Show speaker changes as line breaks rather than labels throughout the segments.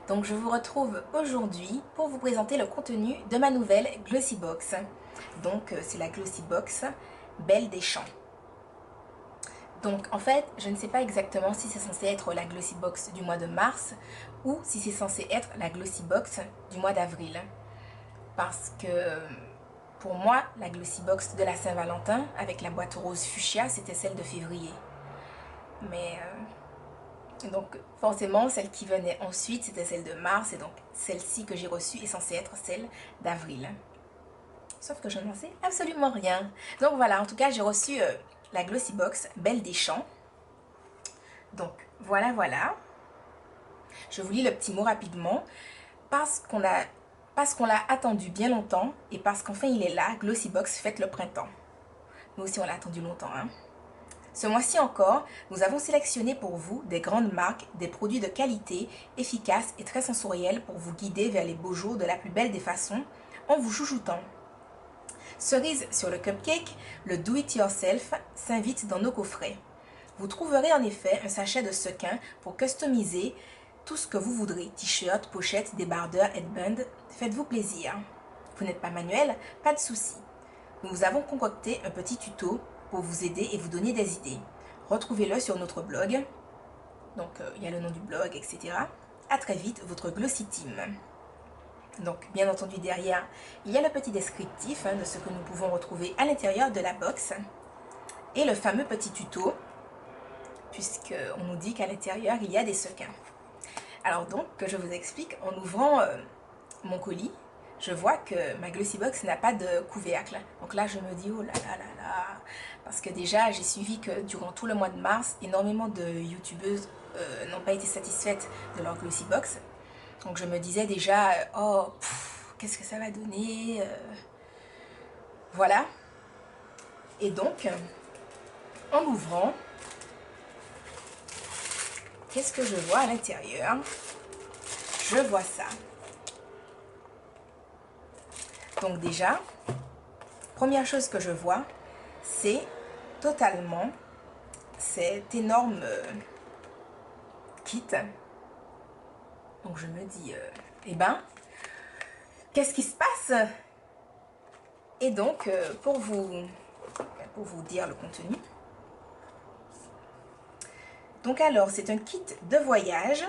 Donc je vous retrouve aujourd'hui pour vous présenter le contenu de ma nouvelle Glossy Box. Donc c'est la Glossy Box Belle des Champs. Donc en fait, je ne sais pas exactement si c'est censé être la Glossy Box du mois de mars ou si c'est censé être la Glossy Box du mois d'avril. Parce que pour moi, la Glossy Box de la Saint-Valentin avec la boîte rose fuchsia, c'était celle de février. Mais donc forcément, celle qui venait ensuite, c'était celle de mars, et donc celle-ci que j'ai reçue est censée être celle d'avril. Sauf que je n'en sais absolument rien. Donc voilà, en tout cas, j'ai reçu la Glossy Box Belle des Champs. Donc voilà, voilà. Je vous lis le petit mot rapidement. Parce qu'on l'a attendu bien longtemps, et parce qu'enfin il est là, Glossy Box fête le printemps. Nous aussi on l'a attendu longtemps, hein. Ce mois-ci encore, nous avons sélectionné pour vous des grandes marques, des produits de qualité, efficaces et très sensoriels pour vous guider vers les beaux jours de la plus belle des façons, en vous chouchoutant. Cerise sur le cupcake, le do-it-yourself s'invite dans nos coffrets. Vous trouverez en effet un sachet de sequins pour customiser tout ce que vous voudrez. T-shirt, pochette, débardeur, headband, faites-vous plaisir. Vous n'êtes pas manuel? Pas de souci. Nous vous avons concocté un petit tuto pour vous aider et vous donner des idées. Retrouvez-le sur notre blog. Donc, il y a le nom du blog, etc. À très vite, votre Glossy Team. Donc, bien entendu, derrière, il y a le petit descriptif de ce que nous pouvons retrouver à l'intérieur de la box. Et le fameux petit tuto, puisqu'on nous dit qu'à l'intérieur, il y a des sequins. Alors donc, que je vous explique, en ouvrant mon colis, je vois que ma Glossy Box n'a pas de couvercle. Donc là, je me dis, oh là là là là. Parce que déjà, j'ai suivi que durant tout le mois de mars, énormément de youtubeuses n'ont pas été satisfaites de leur Glossy Box. Donc je me disais déjà, oh, qu'est-ce que ça va donner Voilà. Et donc, en l'ouvrant, qu'est-ce que je vois à l'intérieur? Je vois ça. Donc déjà, première chose que je vois, c'est totalement cet énorme kit. Donc je me dis, eh ben, qu'est-ce qui se passe? Et donc, pour vous dire le contenu. Donc alors, c'est un kit de voyage.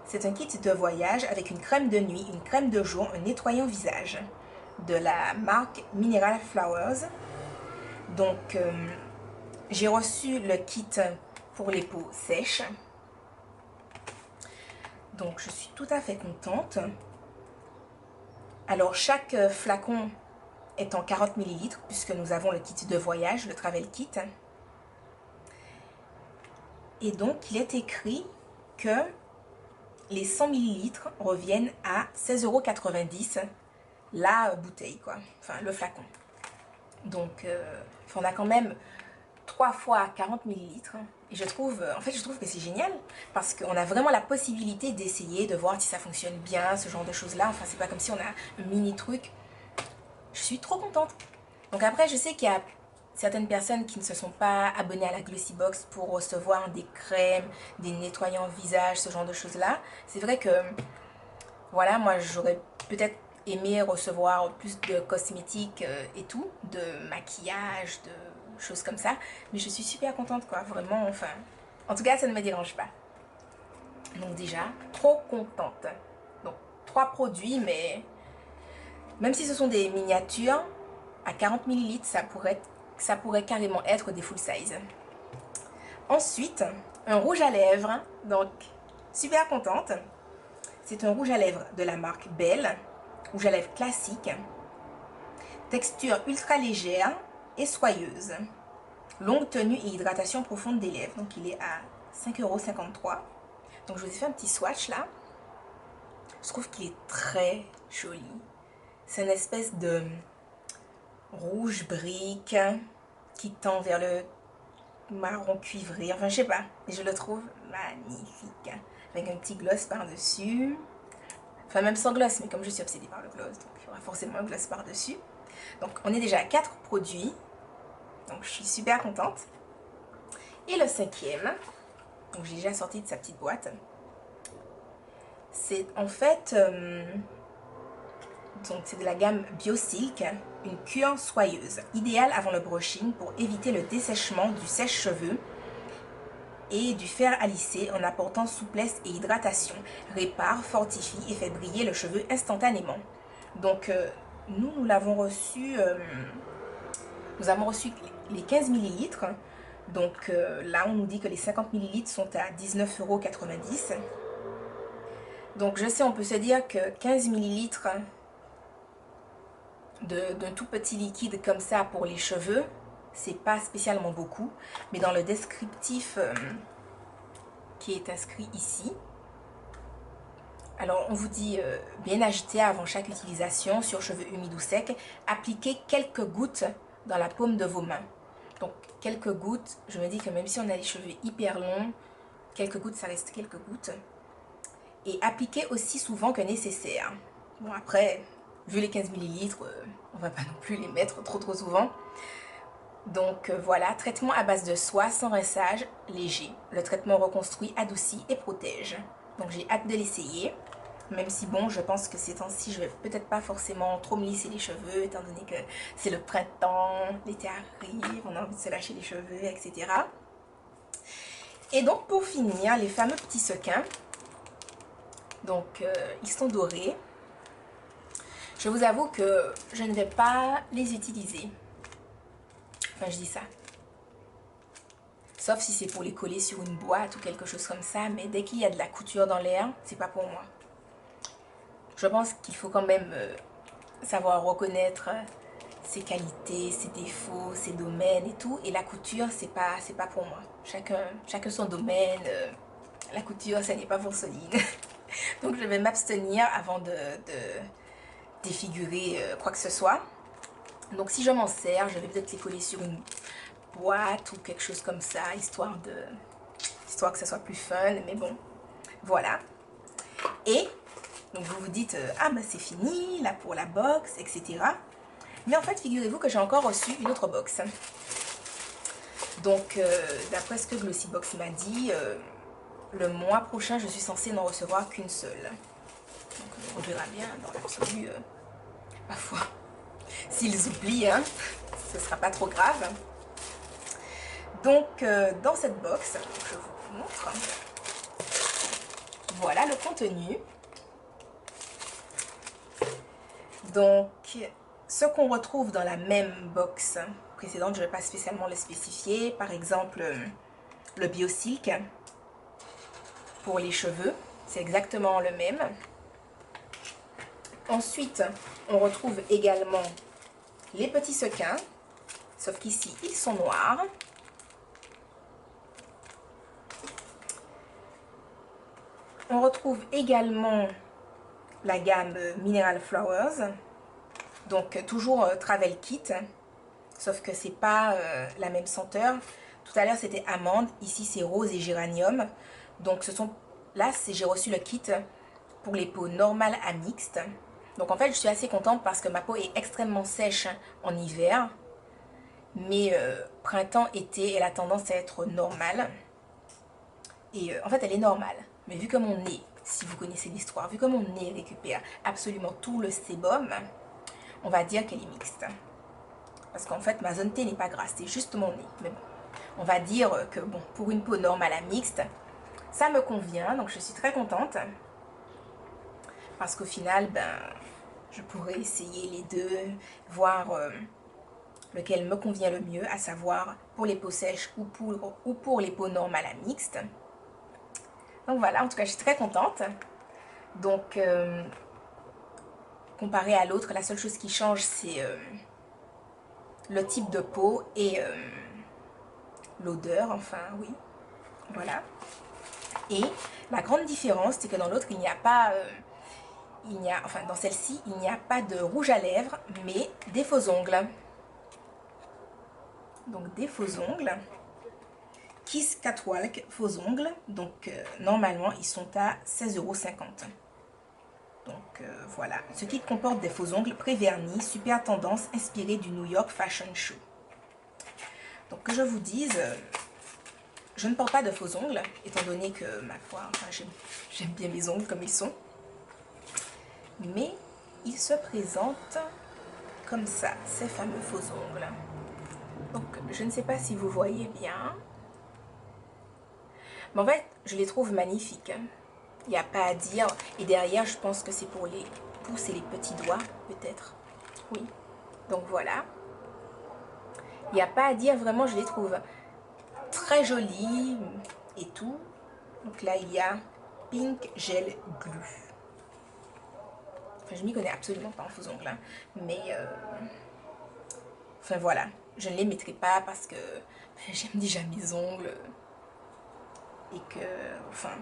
C'est un kit de voyage avec une crème de nuit, une crème de jour, un nettoyant visage de la marque Mineral Flowers. Donc, j'ai reçu le kit pour les peaux sèches. Donc, je suis tout à fait contente. Alors, chaque flacon est en 40 ml puisque nous avons le kit de voyage, le Travel Kit. Et donc, il est écrit que les 100 ml reviennent à 16,90 € la bouteille, quoi. Enfin, le flacon. Donc, on a quand même 3 fois 40 ml. Et je trouve, en fait, je trouve que c'est génial parce qu'on a vraiment la possibilité d'essayer, de voir si ça fonctionne bien, ce genre de choses-là. Enfin, c'est pas comme si on a un mini truc. Je suis trop contente. Donc après, je sais qu'il y a certaines personnes qui ne se sont pas abonnées à la Glossy Box pour recevoir des crèmes, des nettoyants visage, ce genre de choses-là. C'est vrai que, voilà, moi, j'aurais peut-être aimé recevoir plus de cosmétiques et tout, de maquillage, de choses comme ça. Mais je suis super contente, quoi, vraiment, enfin. En tout cas, ça ne me dérange pas. Donc déjà, trop contente. Donc, 3 produits, mais même si ce sont des miniatures, à 40 ml, ça pourrait carrément être des full size. Ensuite, un rouge à lèvres. Donc, super contente. C'est un rouge à lèvres de la marque Belle. Rouge à lèvres classique. Texture ultra légère et soyeuse. Longue tenue et hydratation profonde des lèvres. Donc, il est à 5,53 €. Donc, je vous ai fait un petit swatch là. Je trouve qu'il est très joli. C'est une espèce de rouge brique qui tend vers le marron cuivré. Enfin, je sais pas. Mais je le trouve magnifique. Avec un petit gloss par-dessus. Enfin, même sans gloss, mais comme je suis obsédée par le gloss, donc il y aura forcément un gloss par-dessus. Donc, on est déjà à 4 produits. Donc, je suis super contente. Et le cinquième, Donc j'ai déjà sorti de sa petite boîte. C'est en fait, donc c'est de la gamme BioSilk, une cure soyeuse, idéale avant le brushing pour éviter le dessèchement du sèche-cheveux et du fer à lisser en apportant souplesse et hydratation, répare, fortifie et fait briller le cheveu instantanément. Donc nous l'avons reçu, nous avons reçu les 15 ml. Donc là on nous dit que les 50 ml sont à 19,90 €. Donc je sais, on peut se dire que 15 ml d'un tout petit liquide comme ça pour les cheveux, c'est pas spécialement beaucoup, mais dans le descriptif qui est inscrit ici, alors on vous dit bien agiter avant chaque utilisation sur cheveux humides ou secs, appliquez quelques gouttes dans la paume de vos mains. Donc quelques gouttes, je me dis que même si on a les cheveux hyper longs, quelques gouttes ça reste quelques gouttes. Et appliquez aussi souvent que nécessaire. Bon après, vu les 15 ml, on va pas non plus les mettre trop souvent. Donc voilà, traitement à base de soie sans rinçage, léger. Le traitement reconstruit, adoucit et protège. Donc j'ai hâte de l'essayer. Même si bon, je pense que ces temps-ci, je vais peut-être pas forcément trop me lisser les cheveux, étant donné que c'est le printemps, l'été arrive, on a envie de se lâcher les cheveux, etc. Et donc pour finir, les fameux petits sequins. Donc ils sont dorés. Je vous avoue que je ne vais pas les utiliser. Enfin, je dis ça. Sauf si c'est pour les coller sur une boîte ou quelque chose comme ça. Mais dès qu'il y a de la couture dans l'air, c'est pas pour moi. Je pense qu'il faut quand même savoir reconnaître ses qualités, ses défauts, ses domaines et tout. Et la couture, c'est pas pour moi. Chacun son domaine. La couture, ça n'est pas pour Soline. Donc je vais m'abstenir avant de défigurer quoi que ce soit. Donc si je m'en sers, je vais peut-être les coller sur une boîte ou quelque chose comme ça, histoire que ça soit plus fun. Mais bon, voilà. Et donc vous vous dites, ah ben c'est fini, là pour la box, etc. Mais en fait, figurez-vous que j'ai encore reçu une autre box. Donc d'après ce que Glossybox m'a dit, le mois prochain, je suis censée n'en recevoir qu'une seule. Donc on verra bien dans l'absolu, parfois. S'ils oublient, hein, ce sera pas trop grave. Donc dans cette box, je vous montre. Voilà le contenu. Donc ce qu'on retrouve dans la même box précédente, je ne vais pas spécialement le spécifier. Par exemple, le BioSilk pour les cheveux, c'est exactement le même. Ensuite, on retrouve également les petits sequins, sauf qu'ici, ils sont noirs. On retrouve également la gamme Mineral Flowers, donc toujours Travel Kit, sauf que c'est pas la même senteur. Tout à l'heure, c'était amande, ici, c'est rose et géranium. Donc, là, j'ai reçu le kit pour les peaux normales à mixtes. Donc en fait, je suis assez contente parce que ma peau est extrêmement sèche en hiver. Mais printemps, été, elle a tendance à être normale. Et en fait, elle est normale. Mais vu que mon nez, si vous connaissez l'histoire, vu que mon nez récupère absolument tout le sébum, on va dire qu'elle est mixte. Parce qu'en fait, ma zone T n'est pas grasse, c'est juste mon nez. Mais bon, on va dire que bon, pour une peau normale à mixte, ça me convient. Donc je suis très contente. Parce qu'au final, ben, je pourrais essayer les deux, voir lequel me convient le mieux, à savoir pour les peaux sèches ou pour les peaux normales à mixtes. Donc voilà, en tout cas, je suis très contente. Donc, comparé à l'autre, la seule chose qui change, c'est le type de peau et l'odeur, enfin, oui. Voilà. Et la grande différence, c'est que dans l'autre, il n'y a pas... enfin dans celle-ci, il n'y a pas de rouge à lèvres, mais des faux ongles. Donc des faux ongles. Kiss Catwalk faux ongles. Donc normalement, ils sont à 16,50 €. Donc voilà. Ce kit comporte des faux ongles pré-vernis, super tendance, inspiré du New York Fashion Show. Donc que je vous dise, je ne porte pas de faux ongles, étant donné que, ma foi, enfin, j'aime bien mes ongles comme ils sont. Mais ils se présentent comme ça, ces fameux faux ongles. Donc, je ne sais pas si vous voyez bien. Mais en fait, je les trouve magnifiques. Il n'y a pas à dire. Et derrière, je pense que c'est pour les pouces et les petits doigts, peut-être. Oui. Donc, voilà. Il n'y a pas à dire, vraiment, je les trouve très jolis et tout. Donc là, il y a Pink Gel Glue. Enfin, je m'y connais absolument pas en faux ongles. Hein. Mais, enfin, voilà. Je ne les mettrai pas parce que j'aime déjà mes ongles. Et que, enfin,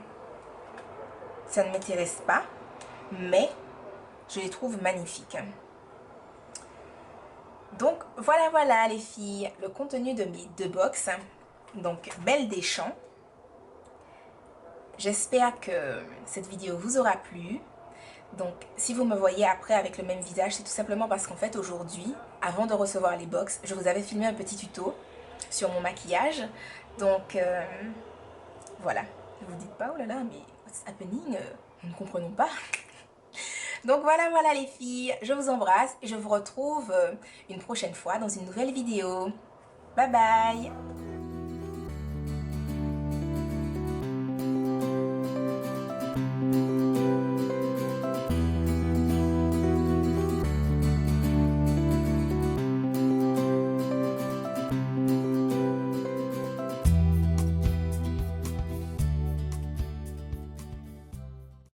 ça ne m'intéresse pas. Mais, je les trouve magnifiques. Donc, voilà les filles, le contenu de mes 2 box. Donc, Belle des Champs. J'espère que cette vidéo vous aura plu. Donc, si vous me voyez après avec le même visage, c'est tout simplement parce qu'en fait, aujourd'hui, avant de recevoir les box, je vous avais filmé un petit tuto sur mon maquillage. Donc, voilà. Ne vous dites pas, oh là là, mais what's happening? Nous ne comprenons pas. Donc voilà les filles, je vous embrasse et je vous retrouve une prochaine fois dans une nouvelle vidéo. Bye bye!